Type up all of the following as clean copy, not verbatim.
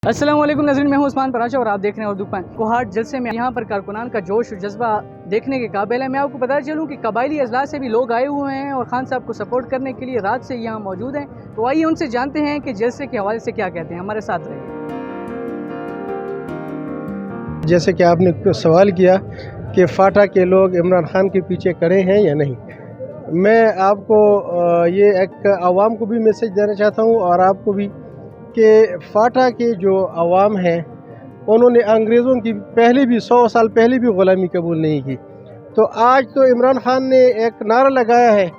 अस्सलाम वालेकुम नाज़रीन, मैं हूं उस्मान पराशा और आप देख रहे हैं उर्दू पॉइंट। कोहाट जलसे में यहाँ पर कारकुनान का जोश और जज्बा देखने के काबिल है। मैं आपको बता चलूँ कि कबायली अजला से भी लोग आए हुए हैं और खान साहब को सपोर्ट करने के लिए रात से यहाँ मौजूद हैं। तो आइए उनसे जानते हैं कि जलसे के हवाले से क्या कहते हैं। हमारे साथ रहिए। जैसे कि आपने सवाल किया कि फाटा के लोग इमरान खान के पीछे खड़े हैं या नहीं, मैं आपको ये एक आवाम को भी मैसेज देना चाहता हूँ और आपको भी कि फाटा के जो अवाम हैं उन्होंने अंग्रेज़ों की पहले भी 100 साल पहले भी ग़ुलामी कबूल नहीं की। तो आज तो इमरान खान ने एक नारा लगाया है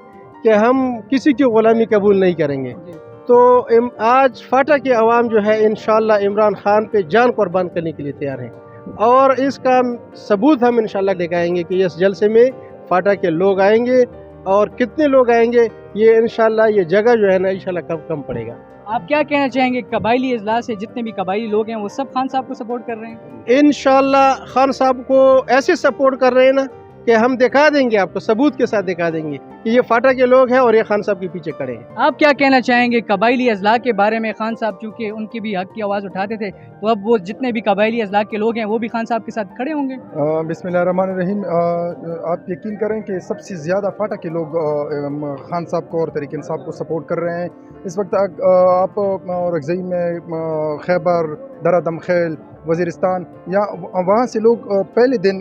कि हम किसी की ग़ुलामी कबूल नहीं करेंगे। तो आज फाटा के अवाम जो है इंशाअल्लाह इमरान खान पे जान कुर्बान करने के लिए तैयार हैं और इसका सबूत हम इंशाअल्लाह दिखाएंगे कि इस जलसे में फाटा के लोग आएंगे और कितने लोग आएंगे ये इंशाअल्लाह ये जगह जो है ना इंशाअल्लाह कम पड़ेगा। आप क्या कहना चाहेंगे, कबायली अजला से जितने भी कबायली लोग हैं वो सब खान साहब को सपोर्ट कर रहे हैं? इंशाअल्लाह खान साहब को ऐसे सपोर्ट कर रहे हैं ना कि हम दिखा देंगे, आपको सबूत के साथ दिखा देंगे कि ये फाटा के लोग हैं और ये खान साहब के पीछे खड़े हैं। आप क्या कहना चाहेंगे कबायली अजला के बारे में? खान साहब चूँकि उनकी भी हक की आवाज़ उठाते थे, तो अब वो जितने भी कबायली अजला के लोग हैं वो भी खान साहब के साथ खड़े होंगे। बिस्मिल्लाहिर्रहमानिर्रहीम। आप यकीन करें कि सबसे ज़्यादा फाटा के लोग खान साहब को और तरीक़ इंसाफ को सपोर्ट कर रहे हैं इस वक्त। आप रगज़ई में खैबर, दरादम खेल, वज़ीरिस्तान या वहाँ से लोग पहले दिन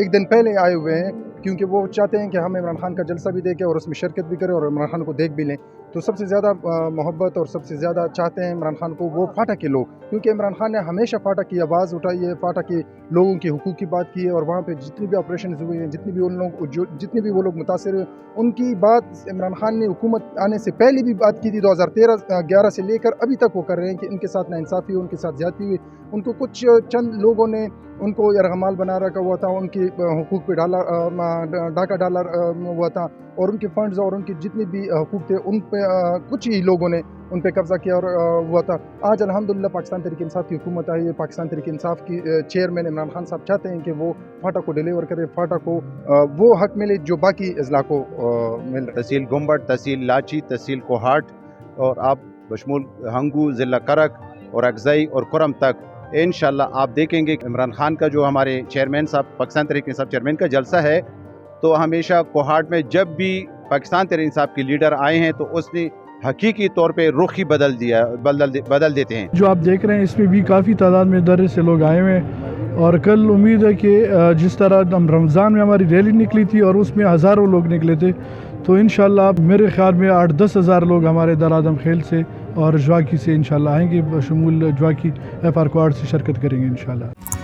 एक दिन पहले आए हुए हैं क्योंकि वो चाहते हैं कि हम इमरान खान का जलसा भी देखें और उसमें शिरकत भी करें और इमरान खान को देख भी लें। तो सबसे ज़्यादा मोहब्बत और सबसे ज़्यादा चाहते हैं इमरान खान को वो फाटा के लोग, क्योंकि इमरान खान ने हमेशा फाटा की आवाज़ उठाई है, फाटा के लोगों के हुकूक की बात की है और वहाँ पे जितनी भी ऑपरेशन हुए हैं, जितने भी वो लोग मुतासर हुए, उनकी बात इमरान खान ने हुकूमत आने से पहले भी बात की थी। 2013-11 से लेकर अभी तक वो कर रहे हैं कि इनके साथ नाइंसाफ़ी हुई, उनके साथ ज़्यादती हुई। उनको कुछ चंद लोगों ने उनको यरगमाल बना रखा हुआ था, उनके हुकूक पे डाका डाला हुआ था और उनके फंड्स और उनके जितने भी हुकूक थे उन पे कुछ ही लोगों ने उन पे कब्ज़ा किया और हुआ था। आज अल्हम्दुलिल्लाह पाकिस्तान तहरीक इंसाफ की हुकूमत आई है। पाकिस्तान तहरीक इंसाफ की चेयरमैन इमरान खान साहब चाहते हैं कि वो फाटा को डिलीवर करे, फाटा को वो हक मिले जो बाकी अजला को मिल रहा है। तहसील गुम्बट, तहसील लाची, तहसील कोहाट और आप बशमूल हंगू, ज़िला करक और अगज़ई और कुरम तक इंशाअल्लाह आप देखेंगे कि इमरान खान का जो हमारे चेयरमैन साहब पाकिस्तान तहरीक इंसाफ चेयरमैन का जलसा है, तो हमेशा कोहाट में जब भी पाकिस्तान तहरीक इंसाफ के लीडर आए हैं तो उसने हकीकी तौर पे रुख ही बदल देते हैं। जो आप देख रहे हैं इसमें भी काफ़ी तादाद में दर्रे से लोग आए हुए हैं और कल उम्मीद है कि जिस तरह हम रमज़ान में हमारी रैली निकली थी और उसमें हज़ारों लोग निकले थे, तो इंशाअल्लाह मेरे ख्याल में 8-10 हज़ार लोग हमारे दरादम खेल से और ज्वाकी से इंशाअल्लाह आएंगे, बशमूल ज्वाकी FR कोहाट से शिरकत करेंगे इंशाअल्लाह।